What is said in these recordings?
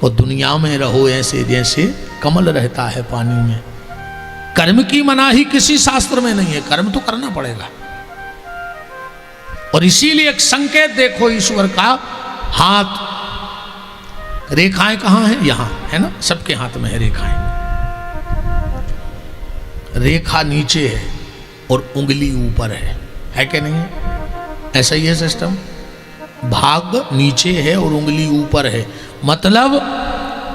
और दुनिया में रहो ऐसे जैसे कमल रहता है पानी में। कर्म की मनाही किसी शास्त्र में नहीं है, कर्म तो करना पड़ेगा। और इसीलिए एक संकेत देखो ईश्वर का, हाथ, रेखाएं कहाँ हैं? यहां है ना, सबके हाथ में है रेखाएं। रेखा नीचे है और उंगली ऊपर है कि नहीं? ऐसा ही है सिस्टम। भाग नीचे है और उंगली ऊपर है, मतलब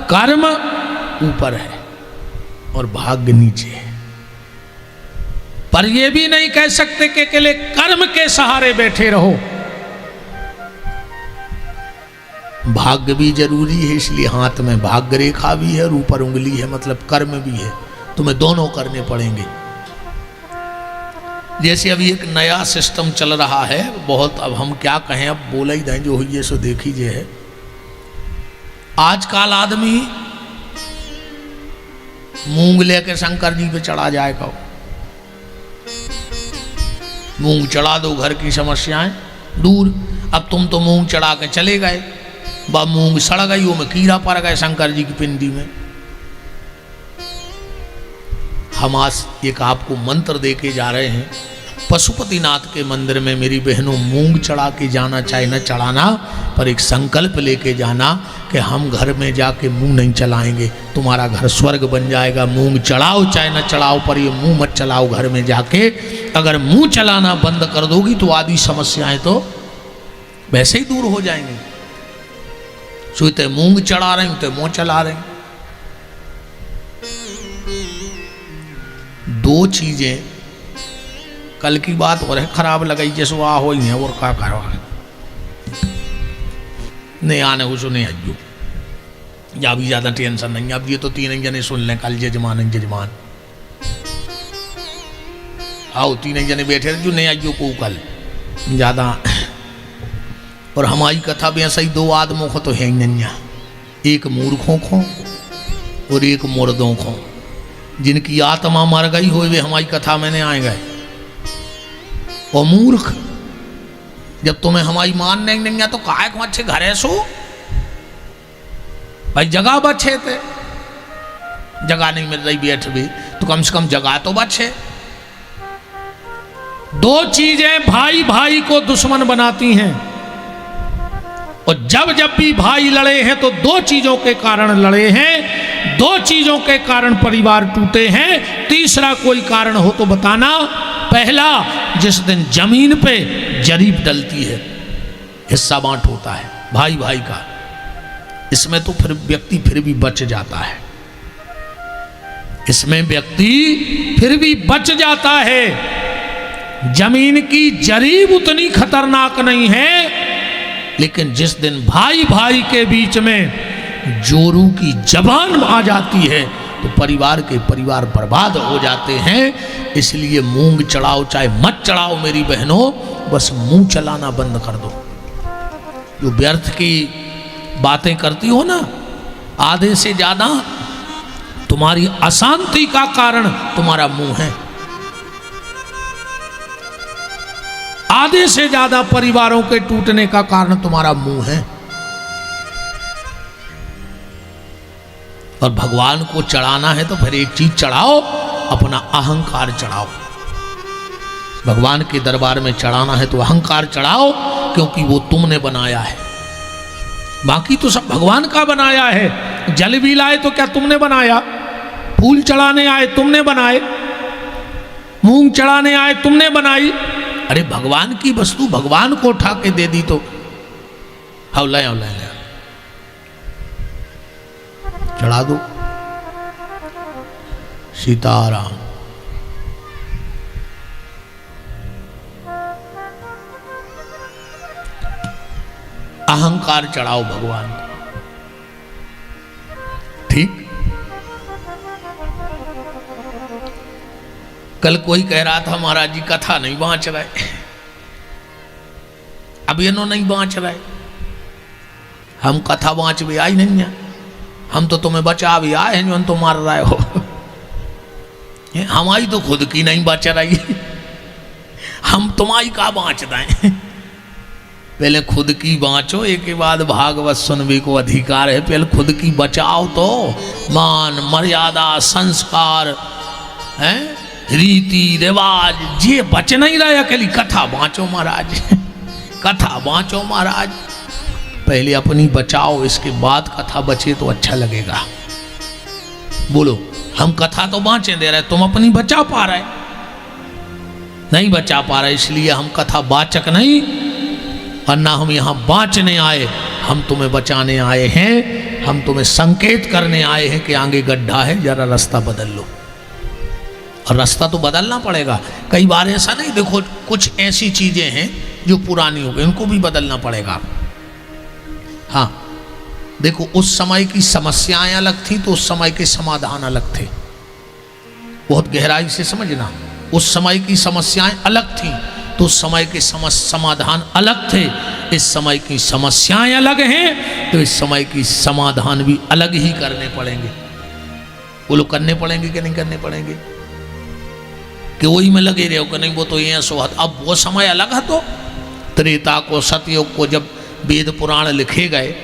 कर्म ऊपर है और भाग्य नीचे है। पर यह भी नहीं कह सकते कि अकेले कर्म के सहारे बैठे रहो, भाग्य भी जरूरी है। इसलिए हाथ में भाग्य रेखा भी है और ऊपर उंगली है, मतलब कर्म भी है। तुम्हें दोनों करने पड़ेंगे। जैसे अभी एक नया सिस्टम चल रहा है बहुत, अब हम क्या कहें, अब बोला ही दें, जो हुई है सो देखिए है। आजकल आदमी मूंग लेके शंकर जी पे चढ़ा जाएगा। मूंग चढ़ा दो, घर की समस्याएं दूर। अब तुम तो मूंग चढ़ा के चले गए, बा मूंग सड़ गई, वो में कीड़ा पड़ गए शंकर जी की पिंडी में। हम आज एक आपको मंत्र दे के जा रहे हैं, पशुपतिनाथ के मंदिर में मेरी बहनों मूंग चढ़ा के जाना, चाहे न चढ़ाना, पर एक संकल्प लेके जाना कि हम घर में जाके मुंह नहीं चलाएंगे, तुम्हारा घर स्वर्ग बन जाएगा। मूंग चढ़ाओ चाहे न चढ़ाओ, पर ये मुंह मत चलाओ घर में जाके। अगर मुंह चलाना बंद कर दोगी तो आदि समस्याएं तो वैसे ही दूर हो जाएंगी। सोते मूंग चढ़ा रहे तो मुंह चला रहे। दो चीजें कल की बात और है, खराब लगाई जैसे वह हो ही है और क्या करो नहीं आने हो सुने आजू या भी ज्यादा टेंशन नहीं। अब ये तो तीन जने सुन लें, कल जजमान जजमान आओ, तीन जने बैठे जो नहीं आजू को कल ज्यादा। और हमारी कथा भी ऐसा ही, दो आदमों को तो है नहीं, एक मूर्खों को और एक मुर्दों को। जिनकी आत्मा मर गई हो वे हमारी कथा में नहीं आए गए। और मूर्ख, जब तुम्हें हमारी मान नहीं है तो काहे को अच्छे घरे सो भाई, जगह बचे थे, जगह नहीं मिल रही बैठ भी तो कम से कम जगह तो बचे। दो चीजें भाई भाई को दुश्मन बनाती हैं, और जब भी भाई लड़े हैं तो दो चीजों के कारण लड़े हैं, दो चीजों के कारण परिवार टूटे हैं। तीसरा कोई कारण हो तो बताना। पहला, जिस दिन जमीन पे जरीब डलती है, हिस्सा बांट होता है भाई भाई का, इसमें तो फिर व्यक्ति फिर भी बच जाता है, इसमें व्यक्ति फिर भी बच जाता है। जमीन की जरीब उतनी खतरनाक नहीं है, लेकिन जिस दिन भाई भाई के बीच में जोरू की जबान आ जाती है तो परिवार बर्बाद हो जाते हैं। इसलिए मूंग चढ़ाओ चाहे मत चढ़ाओ मेरी बहनों, बस मुंह चलाना बंद कर दो। जो व्यर्थ की बातें करती हो ना, आधे से ज्यादा तुम्हारी अशांति का कारण तुम्हारा मुंह है। आधे से ज्यादा परिवारों के टूटने का कारण तुम्हारा मुंह है। और भगवान को चढ़ाना है तो फिर एक चीज चढ़ाओ, अपना अहंकार चढ़ाओ। भगवान के दरबार में चढ़ाना है तो अहंकार चढ़ाओ, क्योंकि वो तुमने बनाया है। बाकी तो सब भगवान का बनाया है। जल भी लाए तो क्या तुमने बनाया? फूल चढ़ाने आए तुमने बनाए, मूंग चढ़ाने आए तुमने बनाई। अरे भगवान की वस्तु भगवान को उठा के दे दी तो हौला हौला चढ़ा दो। सीताराम। अहंकार चढ़ाओ भगवान को, ठीक। कल कोई कह रहा था महाराज जी कथा नहीं बाँच रहे, अब ये नहीं बाँच रहे। हम कथा बाँच भी आई नहीं है, हम तो तुम्हें बचा भी आए हैं जो तो मार रहे हो। हमारी तो खुद की नहीं बच रही, हम तुम्हारी का बाँच दें। पहले खुद की बाँचो, एक के बाद भागवत सुनने को अधिकार है। पहले खुद की बचाओ तो मान मर्यादा संस्कार हैं रीति रिवाज ये बच नहीं रहा। अकेली कथा बाँचो महाराज कथा बाँचो महाराज। पहले अपनी बचाओ, इसके बाद कथा बचे तो अच्छा लगेगा। बोलो, हम कथा तो बाँचे दे रहे, तुम अपनी बचा पा रहे नहीं बचा पा रहे, इसलिए हम कथा वाचक नहीं और ना हम यहाँ बाँचने आए, हम तुम्हें बचाने आए हैं। हम तुम्हें संकेत करने आए हैं कि आगे गड्ढा है, जरा रास्ता बदल लो। और रास्ता तो बदलना पड़ेगा। कई बार ऐसा नहीं, देखो कुछ ऐसी चीज़ें हैं जो पुरानी हो गई, इनको भी बदलना पड़ेगा। हाँ देखो, उस समय की समस्याएं अलग थी तो उस समय के समाधान अलग थे। बहुत गहराई से समझना, उस समय की समस्याएं अलग थी तो उस समय के समाधान अलग थे। इस समय की समस्याएं अलग हैं तो इस समय की समाधान भी अलग ही करने पड़ेंगे। वो लोग करने पड़ेंगे कि नहीं करने पड़ेंगे? कि वही में लगे रहे हो कि नहीं, वो तो ये सोहत। अब वो समय अलग है, तो त्रेता को सतयुग को जब वेद पुराण लिखे गए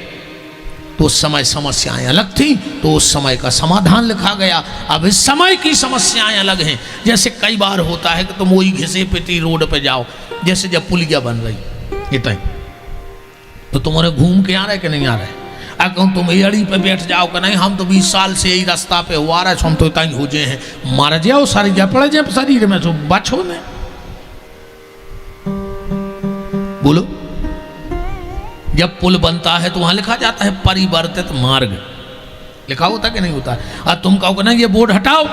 तो उस समय समस्याएं अलग थी तो उस समय का समाधान लिखा गया। अब इस समय की समस्याएं अलग हैं। जैसे कई बार होता है कि तुम वही घिसे पिटी रोड पे जाओ, जैसे जब पुलिया बन रही इतना तो तुम्हारे घूम के आ रहे कि नहीं आ रहे? अगर तुम एड़ी पे बैठ जाओ कि नहीं, हम तो 20 साल से यही रास्ता पे हुआ रहा, हम तो इतना हो जाए हैं, मार जाओ सारी जा पड़े जाए शरीर में, तो बचो ने। बोलो, जब पुल बनता है तो वहां लिखा जाता है परिवर्तित मार्ग, लिखा होता कि नहीं होता? और तुम कहो कि नहीं ये बोर्ड हटाओ,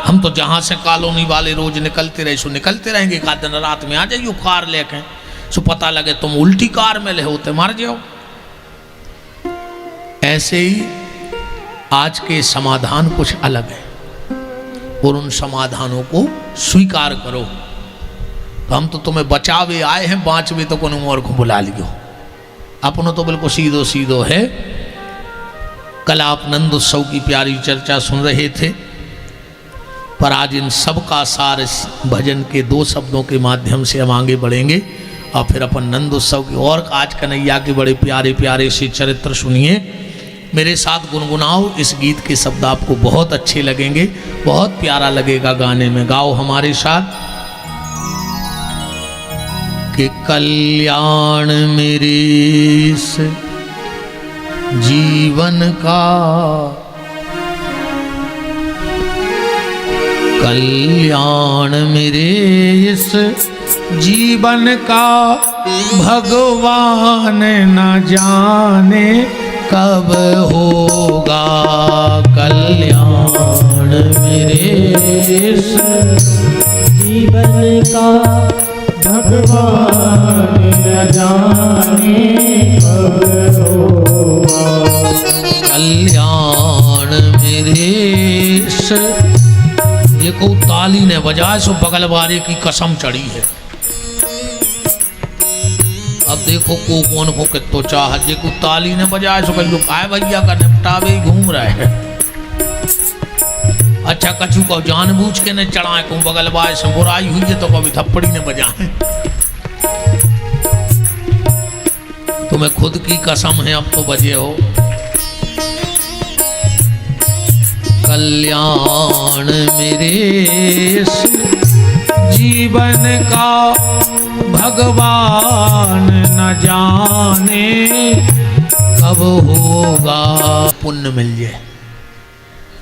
हम तो जहां से कॉलोनी वाले रोज निकलते रहे सो निकलते रहेंगे। एक आध दिन रात में आ जाइयो कार लेके, सो पता लगे तुम उल्टी कार में ले होते मार जाओ। ऐसे ही आज के समाधान कुछ अलग है और उन समाधानों को स्वीकार करो। तो हम तो तुम्हें बचावे आए हैं, बाँचवे तो कोनो और को बुला लियो। अपनों तो बिल्कुल सीधो सीधो है। कल आप नंद उत्सव की प्यारी चर्चा सुन रहे थे, पर आज इन सब का सार इस भजन के 2 शब्दों के माध्यम से हम आगे बढ़ेंगे और फिर अपन नंद उत्सव की और आज कन्हैया के बड़े प्यारे प्यारे से चरित्र सुनिए। मेरे साथ गुनगुनाओ, इस गीत के शब्द आपको बहुत अच्छे लगेंगे, बहुत प्यारा लगेगा गाने में। गाओ हमारे साथ कि कल्याण मेरे इस जीवन का, कल्याण मेरे इस जीवन का, भगवान न जाने कब होगा। कल्याण मेरे इस जीवन का, भगवान न जाने कब होगा। कल्याण मेरे इस, ये को ताली ने बजाए सो बगल वाले की कसम चढ़ी है। अब देखो को कौन को कितो चाह, जे को ताली ने बजाए सो कहीं आए भैया का निपटावे ही घूम रहा है। अच्छा कछु को जानबूझ के ने चढ़ाए को बगल वाले से बुराई हुई है तो कभी थप्पड़ी ने बजाए। तुम्हें खुद की कसम है, अब तो बजे हो। कल्याण मेरे जीवन का, भगवान न जाने कब होगा। पुण्य मिल जाए,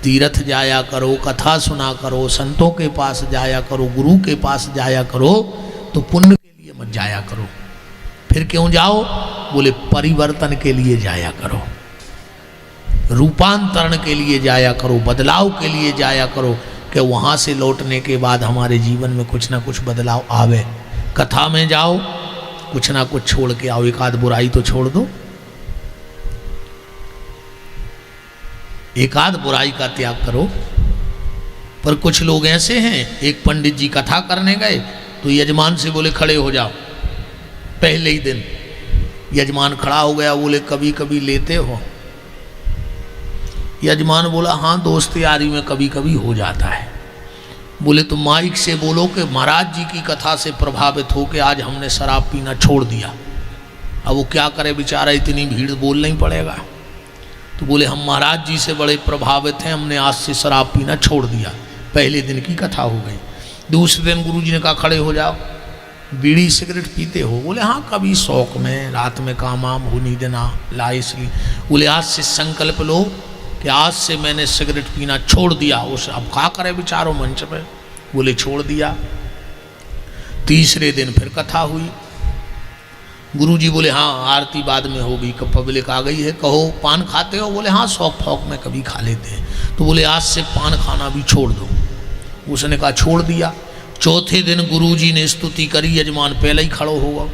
तीर्थ जाया करो, कथा सुना करो, संतों के पास जाया करो, गुरु के पास जाया करो, तो पुण्य के लिए मत जाया करो। फिर क्यों जाओ? बोले परिवर्तन के लिए जाया करो, रूपांतरण के लिए जाया करो, बदलाव के लिए जाया करो, कि वहाँ से लौटने के बाद हमारे जीवन में कुछ ना कुछ बदलाव आवे। कथा में जाओ, कुछ ना कुछ छोड़ के आओ, एक आध बुराई तो छोड़ दो, एक आध बुराई का त्याग करो। पर कुछ लोग ऐसे हैं, एक पंडित जी कथा करने गए तो यजमान से बोले खड़े हो जाओ। पहले ही दिन यजमान खड़ा हो गया, बोले कभी कभी लेते हो? यजमान बोला हाँ दोस्त यारी में कभी कभी हो जाता है। बोले तो माइक से बोलो कि महाराज जी की कथा से प्रभावित होकर आज हमने शराब पीना छोड़ दिया। अब वो क्या करे बेचारा, इतनी भीड़, बोलना ही पड़ेगा। तो बोले हम महाराज जी से बड़े प्रभावित हैं, हमने आज से शराब पीना छोड़ दिया। पहले दिन की कथा हो गई। दूसरे दिन गुरुजी ने कहा खड़े हो जाओ, बीड़ी सिगरेट पीते हो? बोले हाँ कभी शौक में, रात में काम वाम हो नहीं देना ला इसलिए। बोले आज से संकल्प लो कि आज से मैंने सिगरेट पीना छोड़ दिया। उस अब क्या करे बेचारो मंच पे, बोले छोड़ दिया। तीसरे दिन फिर कथा हुई। गुरुजी बोले हाँ आरती बाद में होगी, पब्लिक आ गई है, कहो पान खाते हो? बोले हाँ शौक फौक में कभी खा लेते हैं। तो बोले आज से पान खाना भी छोड़ दो। उसने कहा छोड़ दिया। चौथे दिन गुरुजी ने स्तुति करी, यजमान पहले ही खड़ो होगा।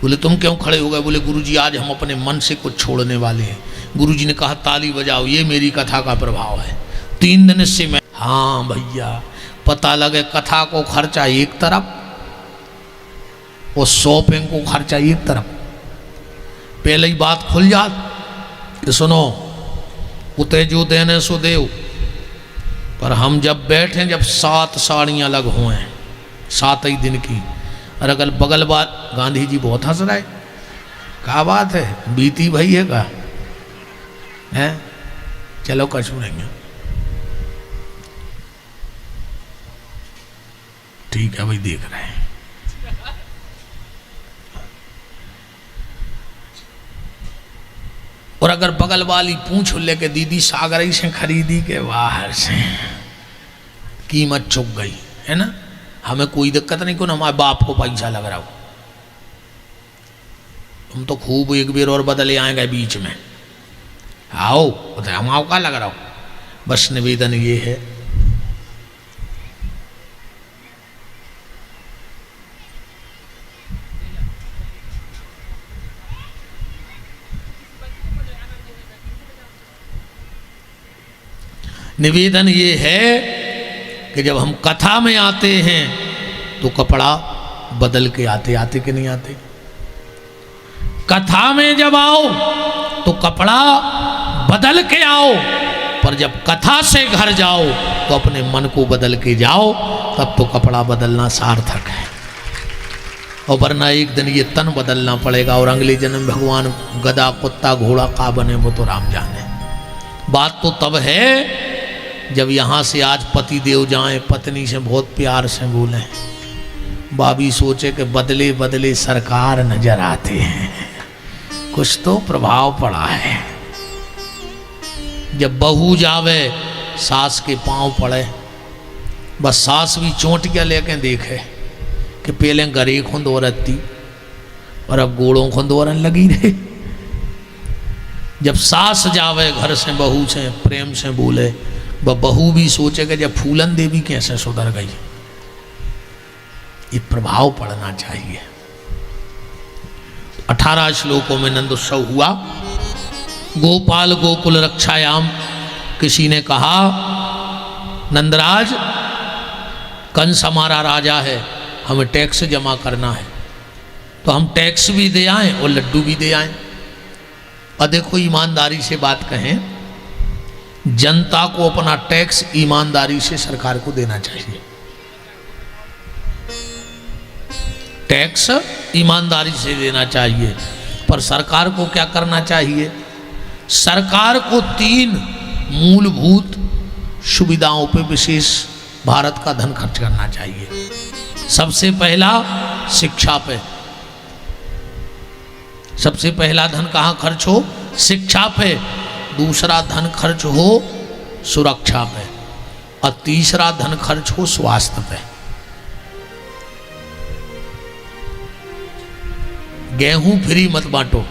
बोले तुम क्यों खड़े हो गए? बोले गुरुजी आज हम अपने मन से कुछ छोड़ने वाले हैं। गुरुजी ने कहा ताली बजाओ, ये मेरी कथा का प्रभाव है। 3 दिन से मैं, हाँ भैया पता लगे कथा को खर्चा एक तरफ और शॉपिंग को खर्चा एक तरफ। पहले ही बात खुल जात कि सुनो उते जो देने सो देव, पर हम जब बैठे, जब 7 साड़ियाँ अलग हुए, 7 ही दिन की, और अगल बगल बात, गांधी जी बहुत हंस रहे, क्या बात है बीती भाई है का है, चलो कछु नहीं है, ठीक है भाई देख रहे हैं। और अगर बगल वाली पूंछ लेके दीदी सागरई से खरीदी के बाहर से, कीमत चुक गई है ना, हमें कोई दिक्कत नहीं, क्यों हमारे बाप को पैसा लग रहा हो, हम तो खूब एक बेर और बदले आएंगे बीच में, आओ हम आओ का लग रहा हो। बस निवेदन ये है निवेदन ये है कि जब हम कथा में आते हैं तो कपड़ा बदल के आते, आते कि नहीं आते? कथा में जब आओ तो कपड़ा बदल के आओ, पर जब कथा से घर जाओ तो अपने मन को बदल के जाओ, तब तो कपड़ा बदलना सार्थक है। और वरना एक दिन ये तन बदलना पड़ेगा, और अगले जन्म भगवान गधा कुत्ता घोड़ा का बने वो तो राम जाने। बात तो तब है जब यहाँ से आज पति देव जाएं, पत्नी से बहुत प्यार से बोलें, भाभी सोचे कि बदले बदले सरकार नजर आते हैं, कुछ तो प्रभाव पड़ा है। जब बहू जावे सास के पांव पड़े, बस सास भी चोटियाँ लेके देखे कि पहले गरे खुंदोरती और अब गोड़ों खुंदोरन लगी रहे। जब सास जावे घर से बहू से प्रेम से बोले, वह बहू भी सोचे कि जब फूलन देवी कैसे सुधर गई। ये प्रभाव पड़ना चाहिए। 18 श्लोकों में नंद उत्सव हुआ। गोपाल गोकुल रक्षायाम, किसी ने कहा नंदराज कंस हमारा राजा है, हमें टैक्स जमा करना है, तो हम टैक्स भी दे आएं और लड्डू भी दे आएं। और देखो ईमानदारी से बात कहें, जनता को अपना टैक्स ईमानदारी से सरकार को देना चाहिए। टैक्स ईमानदारी से देना चाहिए, पर सरकार को क्या करना चाहिए? सरकार को 3 मूलभूत सुविधाओं पे विशेष भारत का धन खर्च करना चाहिए। सबसे पहला शिक्षा पे, सबसे पहला धन कहाँ खर्च हो? शिक्षा पे। दूसरा धन खर्च हो सुरक्षा पे, और तीसरा धन खर्च हो स्वास्थ्य पे। गेहूं फ्री मत बांटो,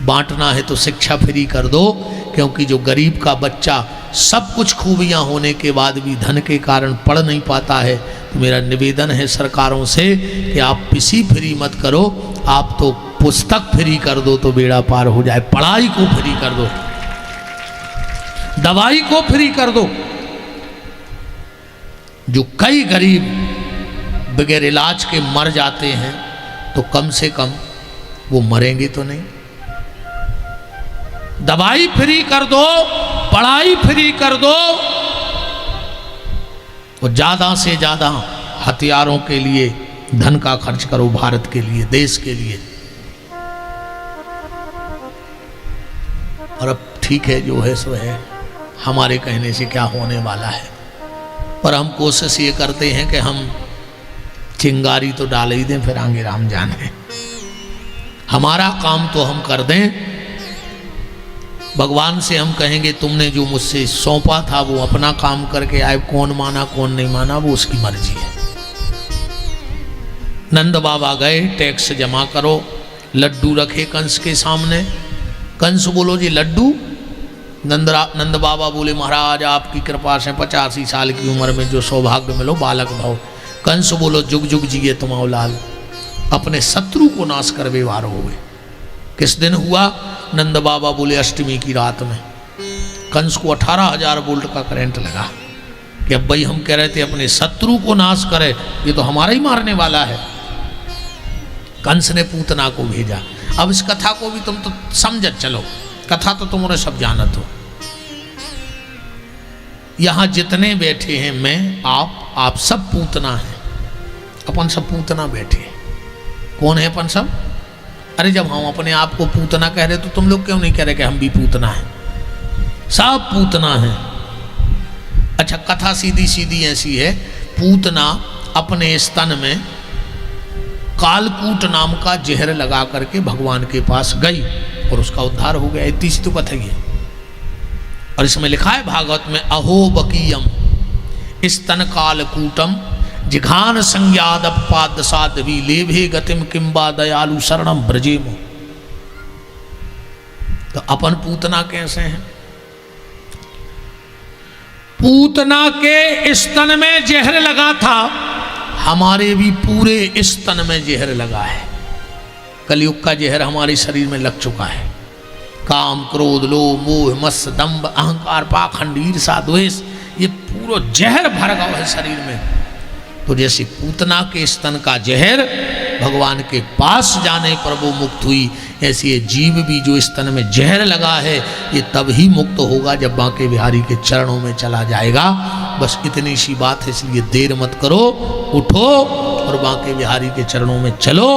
बांटना है तो शिक्षा फ्री कर दो, क्योंकि जो गरीब का बच्चा सब कुछ खूबियां होने के बाद भी धन के कारण पढ़ नहीं पाता है, तो मेरा निवेदन है सरकारों से कि आप पीसी फ्री मत करो, आप तो पुस्तक फ्री कर दो तो बेड़ा पार हो जाए। पढ़ाई को फ्री कर दो, दवाई को फ्री कर दो। जो कई गरीब बगैर इलाज के मर जाते हैं, तो कम से कम वो मरेंगे तो नहीं। दवाई फ्री कर दो, पढ़ाई फ्री कर दो, और ज्यादा से ज्यादा हथियारों के लिए धन का खर्च करो भारत के लिए, देश के लिए। और अब ठीक है, जो है सो है, हमारे कहने से क्या होने वाला है। पर हम कोशिश ये करते हैं कि हम चिंगारी तो डाल ही दें, फिर आगे राम जाने। हमारा काम तो हम कर दें, भगवान से हम कहेंगे तुमने जो मुझसे सौंपा था वो अपना काम करके आए, कौन माना कौन नहीं माना वो उसकी मर्जी है। नंद बाबा गए, टैक्स जमा करो, लड्डू रखे कंस के सामने। कंस बोलो जी लड्डू। नंद बाबा बोले महाराज आपकी कृपा से 85 साल की उम्र में जो सौभाग्य मिलो बालक भाव। कंस बोलो जुग जुग जिए तुम लाल, अपने शत्रु को नाश कर व्यवहार हो गए। किस दिन हुआ? नंद बाबा बोले अष्टमी की रात में। कंस को 18,000 वोल्ट का करंट लगा कि अब भाई हम कह रहे थे अपने शत्रु को नाश करे, ये तो हमारा ही मारने वाला है। कंस ने पूतना को भेजा। अब इस कथा को भी तुम तो समझत चलो, कथा तो तुमने सब जानत हो। यहां जितने बैठे हैं, मैं आप सब पूतना हैं, अपन सब पूतना बैठे हैं। कौन है अपन सब? अरे जब हम अपने आप को पूतना कह रहे तो तुम लोग क्यों नहीं कह रहे कि हम भी पूतना हैं? सब पूतना हैं। अच्छा, कथा सीधी सीधी ऐसी है, पूतना अपने स्तन में कालकूट नाम का जहर लगा करके भगवान के पास गई और उसका उद्धार हो गया। इतनी सी तो कथा ही है। और इसमें लिखा है भागवत में, अहो बकीयम स्तन कालकूटम जिघान संज्ञाद पाद साध्वी लेभे गतिम किंबा दयालु शरणम ब्रजेमो। तो अपन पूतना कैसे हैं? पूतना के स्तन में जहर लगा था, हमारे भी पूरे स्तन में जहर लगा है। कलयुग का जहर हमारे शरीर में लग चुका है। काम क्रोध लोभ मोह मत्स्य दंभ अहंकार पाखंड ईर्षा द्वेष, ये पूरा जहर भर गया है शरीर में। तो जैसे पूतना के स्तन का जहर भगवान के पास जाने पर वो मुक्त हुई, ऐसे ये जीव भी जो स्तन में जहर लगा है ये तब ही मुक्त होगा जब बांके बिहारी के चरणों में चला जाएगा। बस इतनी सी बात है, इसलिए देर मत करो, उठो और बांके बिहारी के चरणों में चलो।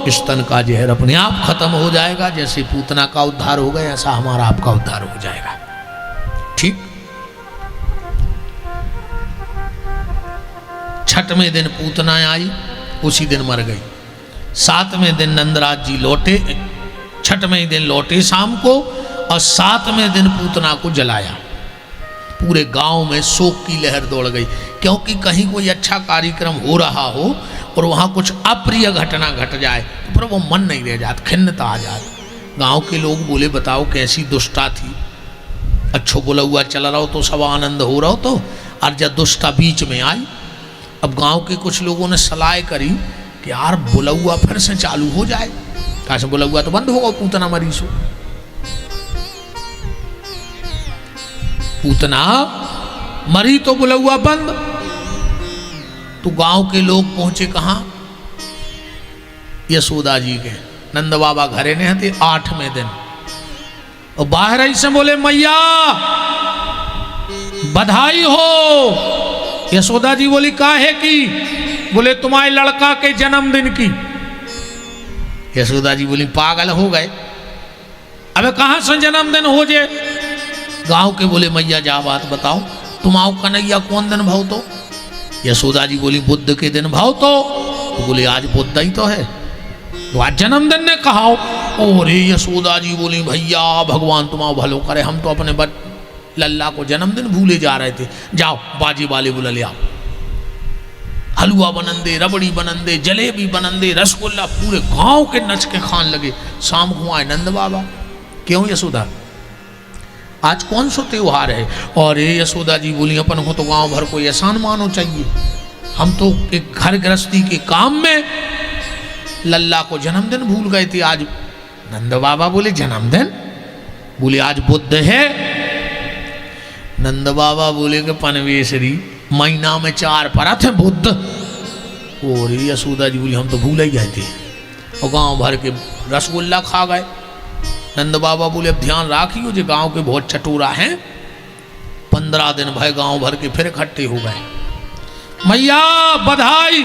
स्तन का जहर अपने आप खत्म हो जाएगा। जैसे पूतना का उद्धार हो गया, ऐसा हमारा आपका उद्धार हो जाएगा। ठीक। छठवें दिन पूतना आई, उसी दिन मर गई। सातवें दिन नंदराज जी लौटे, छठवें दिन लौटे शाम को, और सातवें दिन पूतना को जलाया। पूरे गांव में शोक की लहर दौड़ गई, क्योंकि कहीं कोई अच्छा कार्यक्रम हो रहा हो और वहाँ कुछ अप्रिय घटना घट जाए तो पर वो मन नहीं रह जाता, खिन्नता आ जाती। गांव के लोग बोले बताओ कैसी दुष्टा थी, अच्छो बोला हुआ चल रहा हो तो सब आनंद हो रहा हो तो, और जब दुष्टा बीच में आई। अब गांव के कुछ लोगों ने सलाह करी कि यार बोला हुआ फिर से चालू हो जाए। कहा से बोला हुआ तो बंद होगा, पूतना मरी सो। पूतना मरी तो बोला हुआ बंद। तो गांव के लोग पहुंचे कहां? यशोदा जी के। नंद बाबा घरे ने थे 8वें दिन, और बाहर ही से बोले मैया बधाई हो। यशोदा जी बोली काहे की? बोले तुम्हारे लड़का के जन्मदिन की। यशोदा जी बोली पागल हो गए, अबे कहां से जन्मदिन हो जे? गांव के बोले मैया जा बात बताओ, तुम आओ कन्हैया कौन दिन भाव तो? यशोदा जी बोली बुद्ध के दिन भाव तो बोले आज बुद्ध ही तो है, तो आज जन्मदिन ने कहा। और यशोदा जी बोली भैया भगवान तुम्हारा भलो करे, हम तो अपने लल्ला को जन्मदिन भूले जा रहे थे। जाओ बाजी वाले बुला ले आओ, हलवा बनंदे, रबड़ी बनंदे, जलेबी बनंदे, रसगुल्ला, पूरे गांव के नच के खान लगे। शाम को आए नंद बाबा। क्यों यशोदा, आज कौन सा त्योहार है? और यशोदा जी बोली अपन को तो गांव भर को एहसान मानो चाहिए, हम तो एक घर गृहस्थी के काम में लल्ला को जन्मदिन भूल गए थे। आज नंद बाबा बोले जन्मदिन? बोले आज बुद्ध है। नंद बाबा बोले कि पनवेशरी महीना में 4 परत है बुद्ध। और यशोदा जी बोली हम तो भूल ही गए थे, और गांव भर के रसगुल्ला खा गए। नंद बाबा बोले अब ध्यान राखियो जो गांव के बहुत चटोरा हैं। 15 दिन भाई गांव भर के फिर इकट्ठे हो गए। मैया बधाई।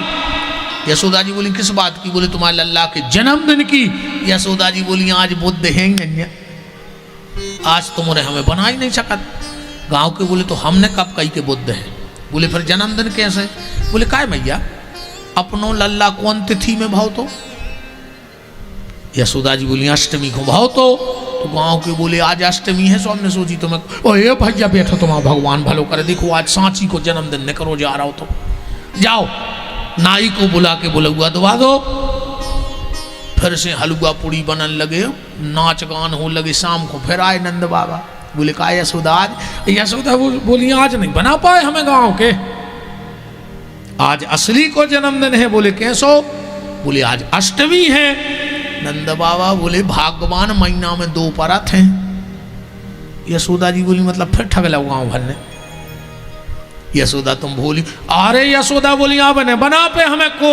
यशोदा जी बोली किस बात की? बोले तुम्हारे लल्ला के जन्मदिन की। यशोदा जी बोली आज बुद्ध हैं, आज तुमने हमें बना ही नहीं सकत। गांव के बोले तो हमने कब कही के बुद्ध है? बोले फिर जन्मदिन कैसे? बोले काय मैया अपनो लल्ला कौन तिथि में भाव तो? यशोदा जी बोली अष्टमी को भाव तो गांव के बोले आज अष्टमी है, सो हमने सोची तुम्हें ओ ये भैया बैठो तुम्हारा भगवान भलो करे, देखो आज सांची को जन्मदिन न करो जा रहा हो तो जाओ नाई को बुला के बुलुआ दबा दो। फिर से हलवा पूड़ी बनन लगे, नाच गान हो लगे। शाम को फिर आए नंद बाबा। बोले का यशोदा आज? यशोदा बोली आज नहीं बना पाए हमें गांव के, आज असली को जन्मदिन है। बोले कैसो? बोले आज अष्टमी है। नंद बाबा बोले भगवान महीना में 2 परत हैं। यशोदा जी बोली मतलब फिर ठग लो गाँव भर ने। यशोदा तुम भूली? अरे यशोदा बोली आप ने बना पे हमें को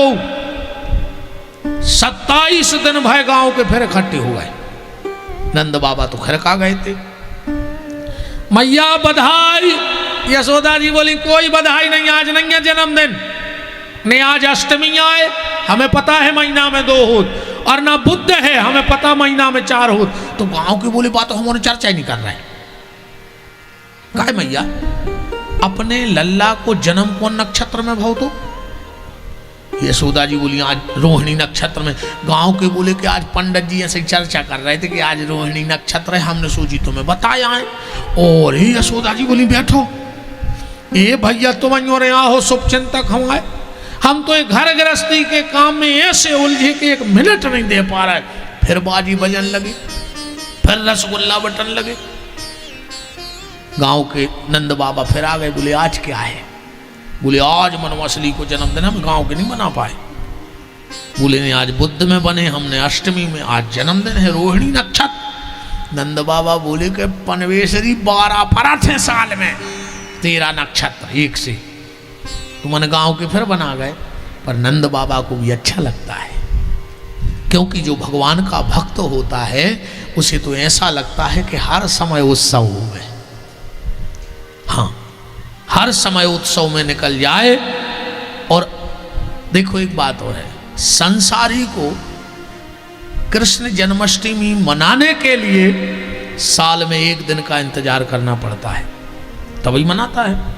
27 दिन भाई गांव के फिर इकट्ठे हो गए। नंद बाबा तो खरका गए थे। मैया बधाई। यशोदा जी बोली कोई बधाई नहीं, आज नहीं है जन्मदिन, नहीं आज अष्टमी आए, हमें पता है महीना में 2 होत, और ना बुद्ध है हमें पता महीना में 4 होत। तो गांव के बोले बात हमारे चर्चा ही नहीं कर रहे। काय मैया अपने लल्ला को जन्म कौन नक्षत्र में भाव तो? यशोदा जी बोली आज रोहिणी नक्षत्र में। गांव के बोले कि आज पंडित जी ऐसे चर्चा कर रहे थे कि आज रोहिणी नक्षत्र है, हमने सोची तुम्हें बताया है। और ही यशोदा जी बोली बैठो ए भैया तुम यहाँ हो शुभ चिंतक हमारे, हम तो एक घर गृहस्थी के काम में ऐसे उलझे कि 1 मिनट नहीं दे पा रहा है। फिर बाजी बजन लगी, फिर रसगुल्ला बटन लगे। गांव के नंद बाबा फिर आ गए। बोले आज क्या है? बोले आज मनवासली को जन्मदिन हम गांव के नहीं बना पाए। बोले नहीं आज बुद्ध में बने, हमने अष्टमी में, आज जन्मदिन है रोहिणी नक्षत्र। नंद बाबा बोले कि पनवेशरी 12 परत है साल में, 13 नक्षत्र एक से। तुमने गांव के फिर बना गए। पर नंद बाबा को भी अच्छा लगता है, क्योंकि जो भगवान का भक्त होता है उसे तो ऐसा लगता है कि हर समय उत्सव हो गए। हाँ, हर समय उत्सव में निकल जाए। और देखो एक बात और है, संसारी को कृष्ण जन्माष्टमी मनाने के लिए साल में 1 दिन का इंतजार करना पड़ता है, तभी मनाता है।